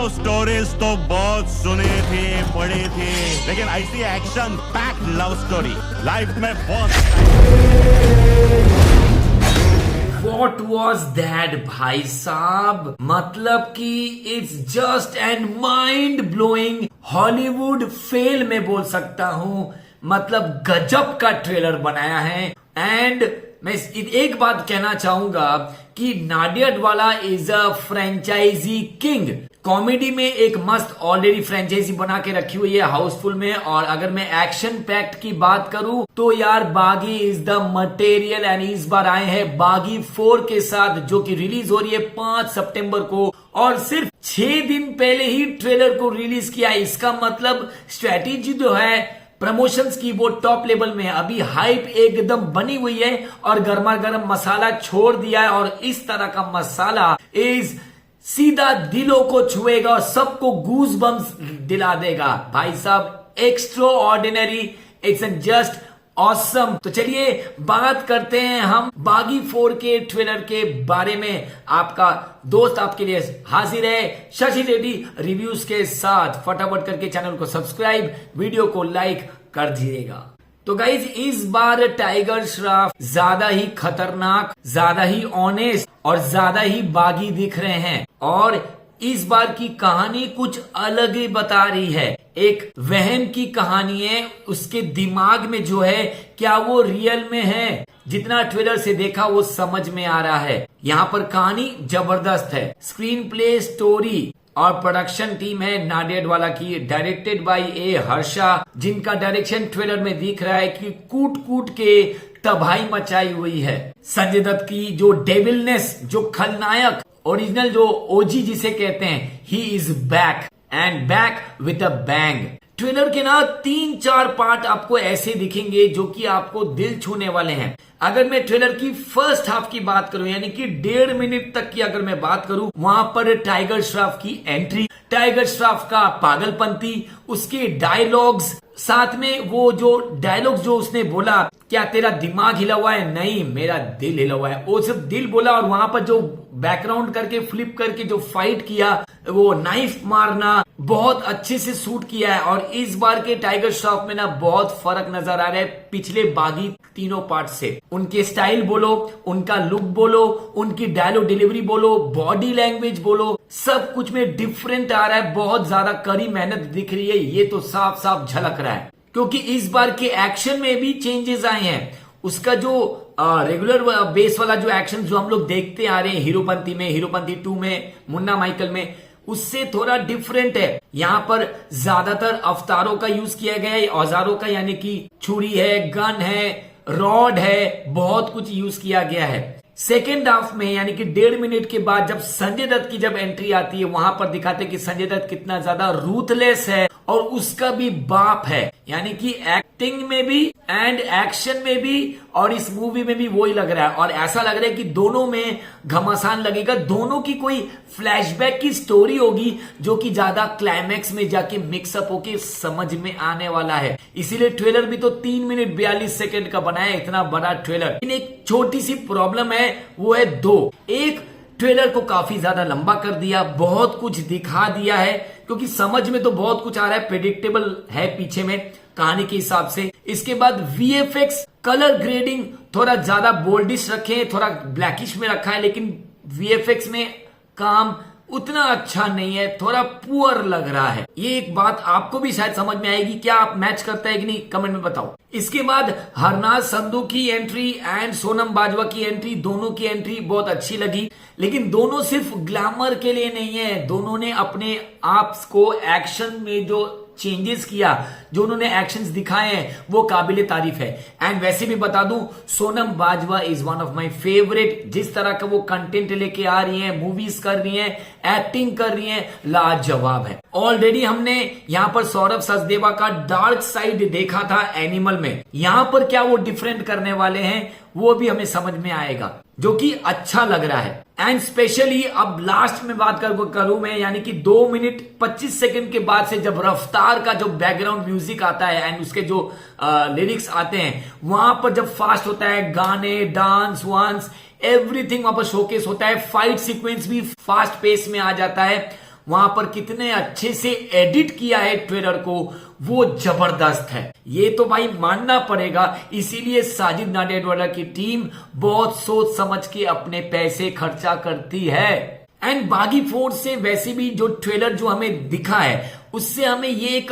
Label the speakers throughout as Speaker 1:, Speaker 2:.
Speaker 1: Love stories तो बहुत सुनी थी, पढ़ी थी, लेकिन ऐसी action packed love story life में
Speaker 2: What was that भाई साहब? मतलब कि it's just and mind blowing Hollywood fail में बोल सकता हूं। मतलब गजब का ट्रेलर बनाया है। एंड मैं एक बात कहना चाहूंगा कि Nadiadwala is a franchisee king. Comedy में एक मस्त ऑलरेडी फ्रेंचाइजी बना के रखी हुई है हाउसफुल में। और अगर मैं एक्शन पैक्ट की बात करूं तो यार बागी इज द मटेरियल। एंड इस बार आए हैं बागी 4 के साथ, जो कि रिलीज हो रही है 5 सितंबर को। और सिर्फ 6 दिन पहले ही ट्रेलर को रिलीज किया। इसका मतलब स्ट्रेटेजी जो है प्रमोशंस की वो टॉप लेवल में है। अभी हाइप एकदम बनी हुई है और गर्मा गर्म मसाला छोड़ दिया है। और इस तरह का मसाला इज सीधा दिलों को छुएगा और सबको गूज बम्स दिला देगा भाई साहब। Extra ordinary, it's just awesome. तो चलिए बात करते हैं हम बागी 4 के ट्रेलर के बारे में। आपका दोस्त आपके लिए हाजिर है शशि रेड्डी रिव्यूज के साथ। फटाफट करके चैनल को सब्सक्राइब, वीडियो को लाइक कर दीजिएगा। तो गाइज इस बार टाइगर श्रॉफ ज्यादा ही खतरनाक, ज्यादा ही ऑनेस्ट और ज्यादा ही बागी दिख रहे हैं। और इस बार की कहानी कुछ अलग ही बता रही है। एक वहम की कहानी है। उसके दिमाग में जो है क्या वो रियल में है? जितना ट्रेलर से देखा वो समझ में आ रहा है। यहाँ पर कहानी जबरदस्त है। स्क्रीन प्ले, स्टोरी और प्रोडक्शन टीम है नाडियाडवाला की, डायरेक्टेड बाय ए हर्षा, जिनका डायरेक्शन ट्रेलर में दिख रहा है कि कूट कूट के तबाही मचाई हुई है। संजय दत्त की जो डेविलनेस, जो खलनायक, ओरिजिनल जो ओजी जिसे कहते हैं, he is back and back with a bang. Trailer के ना 3-4 पार्ट आपको ऐसे दिखेंगे जो कि आपको दिल छूने वाले हैं। अगर मैं ट्रेलर की फर्स्ट हाफ की बात करूं, यानी कि 1.5 मिनट तक की अगर मैं बात करूं, वहां पर टाइगर श्रॉफ की एंट्री, टाइगर श्रॉफ का पागलपंती, उसके डायलॉग्स, साथ में वो जो डायलॉग्स जो उसने बोला, क्या तेरा दिमाग हिला हुआ है? नहीं, मेरा दिल हिला हुआ है। वो सिर्फ दिल बोला। और वहां पर जो बैकग्राउंड करके फ्लिप करके जो फाइट किया, वो नाइफ मारना बहुत अच्छे से शूट किया है। और इस बार के टाइगर श्रॉफ में ना बहुत फर्क नजर आ रहा है पिछले बागी तीनों पार्ट से। उनके स्टाइल बोलो, उनका लुक बोलो, उनकी डायलॉग डिलीवरी बोलो, बॉडी लैंग्वेज बोलो, सब कुछ में डिफरेंट आ रहा है। बहुत ज्यादा कड़ी मेहनत दिख रही है, ये तो साफ साफ झलक रहा है। क्योंकि इस बार के एक्शन में भी चेंजेस आए हैं। उसका जो रेगुलर बेस वाला जो एक्शन जो हम लोग देखते आ रहे हैं हीरोपंती में, हीरोपंती 2 में, मुन्ना माइकल में, उससे थोड़ा डिफरेंट है। यहाँ पर ज्यादातर अवतारों का यूज किया गया है, औजारों का, यानी कि छुरी है, गन है, रॉड है, बहुत कुछ यूज किया गया है। सेकेंड हाफ में यानी कि 1.5 मिनट के बाद जब संजय दत्त की जब एंट्री आती है, वहां पर दिखाते हैं कि संजय दत्त कितना ज्यादा रूथलेस है और उसका भी बाप है। यानी कि एक्टिंग में भी एंड एक्शन में भी और इस मूवी में भी वही लग रहा है। और ऐसा लग रहा है कि दोनों में घमासान लगेगा। दोनों की कोई फ्लैशबैक की स्टोरी होगी जो कि ज्यादा क्लाइमैक्स में जाके मिक्सअप होके समझ में आने वाला है। इसीलिए ट्रेलर भी तो 3 मिनट 42 सेकंड का बनाया, इतना बड़ा ट्रेलर। लेकिन एक छोटी सी प्रॉब्लम है, वो है 2। एक, ट्रेलर को काफी ज्यादा लंबा कर दिया, बहुत कुछ दिखा दिया है, क्योंकि समझ में तो बहुत कुछ आ रहा है, प्रेडिक्टेबल है पीछे में कहानी के हिसाब से। इसके बाद वीएफएक्स, कलर ग्रेडिंग थोड़ा ज्यादा बोल्डिश रखे, थोड़ा ब्लैकिश में रखा है, लेकिन वीएफएक्स में काम उतना अच्छा नहीं है, थोड़ा पुअर लग रहा है। ये एक बात आपको भी शायद समझ में आएगी। क्या आप मैच करता है कि नहीं, कमेंट में बताओ। इसके बाद हरनाज संधू की एंट्री एंड सोनम बाजवा की एंट्री, दोनों की एंट्री बहुत अच्छी लगी। लेकिन दोनों सिर्फ ग्लैमर के लिए नहीं है, दोनों ने अपने आप को एक्शन में जो चेंजेस किया, जो उन्होंने एक्शंस दिखाए हैं, वो काबिले तारीफ है। एंड वैसे भी बता दूं, Sonam Bajwa is one of my favourite. जिस तरह का वो कंटेंट लेके आ रही हैं, मूवीज कर रही हैं, एक्टिंग कर रही हैं, लाजवाब है। ऑलरेडी हमने यहां पर सौरभ सचदेवा का डार्क साइड देखा था एनिमल में। यहां पर क्या वो डिफरेंट करने वाले हैं, वो भी हमें समझ में आएगा, जो कि अच्छा लग रहा है। एंड स्पेशली अब लास्ट में बात करूं मैं, यानी कि 2 मिनट 25 सेकंड के बाद से जब रफ्तार का जो बैकग्राउंड म्यूजिक आता है एंड उसके जो लिरिक्स आते हैं, वहां पर जब फास्ट होता है, गाने, डांस वांस एवरीथिंग वहां पर शोकेस होता है। फाइट सीक्वेंस भी फास्ट पेस में आ जाता है। वहां पर कितने अच्छे से एडिट किया है ट्रेलर को, वो जबरदस्त है। ये तो भाई मानना पड़ेगा। इसीलिए साजिद नाडियाडवाला की टीम बहुत सोच समझ के अपने पैसे खर्चा करती है। एंड बागी 4 से वैसे भी जो ट्रेलर जो हमें दिखा है उससे हमें ये एक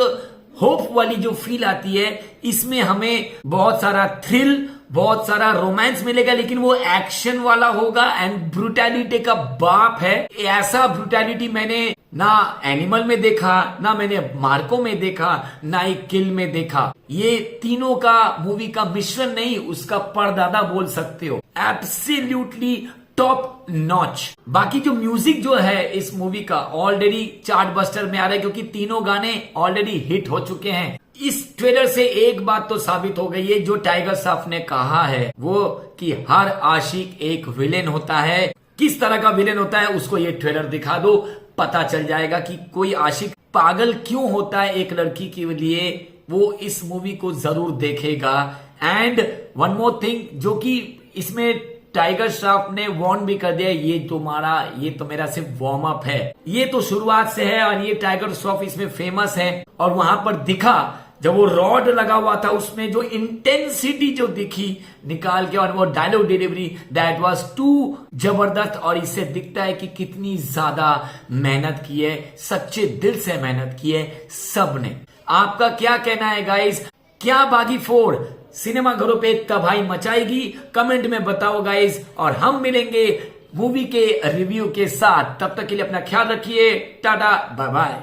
Speaker 2: होप वाली जो फील आती है। इसमें हमें बहुत सारा थ्रिल, बहुत सारा रोमांस मिलेगा, लेकिन वो एक्शन वाला होगा एंड ब्रूटैलिटी का बाप है। ऐसा ब्रूटैलिटी मैंने ना एनिमल में देखा, ना मैंने मार्को में देखा, ना ही किल में देखा। ये तीनों का मूवी का मिश्रण नहीं, उसका परदादा बोल सकते हो। Absolutely top notch. बाकी जो म्यूजिक जो है इस मूवी का ऑलरेडी चार्ट बस्टर में आ रहा है, क्योंकि तीनों गाने ऑलरेडी हिट हो चुके हैं। इस ट्रेलर से एक बात तो साबित हो गई है जो टाइगर श्रॉफ ने कहा है, वो कि हर आशिक एक विलेन होता है। किस तरह का विलेन होता है उसको ये ट्रेलर दिखा दो, पता चल जाएगा कि कोई आशिक पागल क्यों होता है एक लड़की के लिए। वो इस मूवी को जरूर देखेगा। एंड वन मोर थिंग, जो कि इसमें टाइगर श्रॉफ ने वार्न भी कर दिया, ये तो मेरा सिर्फ वार्म अप है, ये तो शुरुआत से है। और ये टाइगर श्रॉफ इसमें फेमस है। और वहां पर दिखा जब वो रॉड लगा हुआ था, उसमें जो इंटेंसिटी जो दिखी निकाल के, और वो dialogue delivery, that was too जबरदस्त। और इससे दिखता है कि कितनी ज्यादा मेहनत की है, सच्चे दिल से मेहनत की है सबने। आपका क्या कहना है गाइस? क्या बागी 4 सिनेमा घरों पे तबाही मचाएगी? कमेंट में बताओ गाइस। और हम मिलेंगे मूवी के रिव्यू के साथ। तब तक के लिए अपना ख्याल रखिए। Ta-ta bye bye.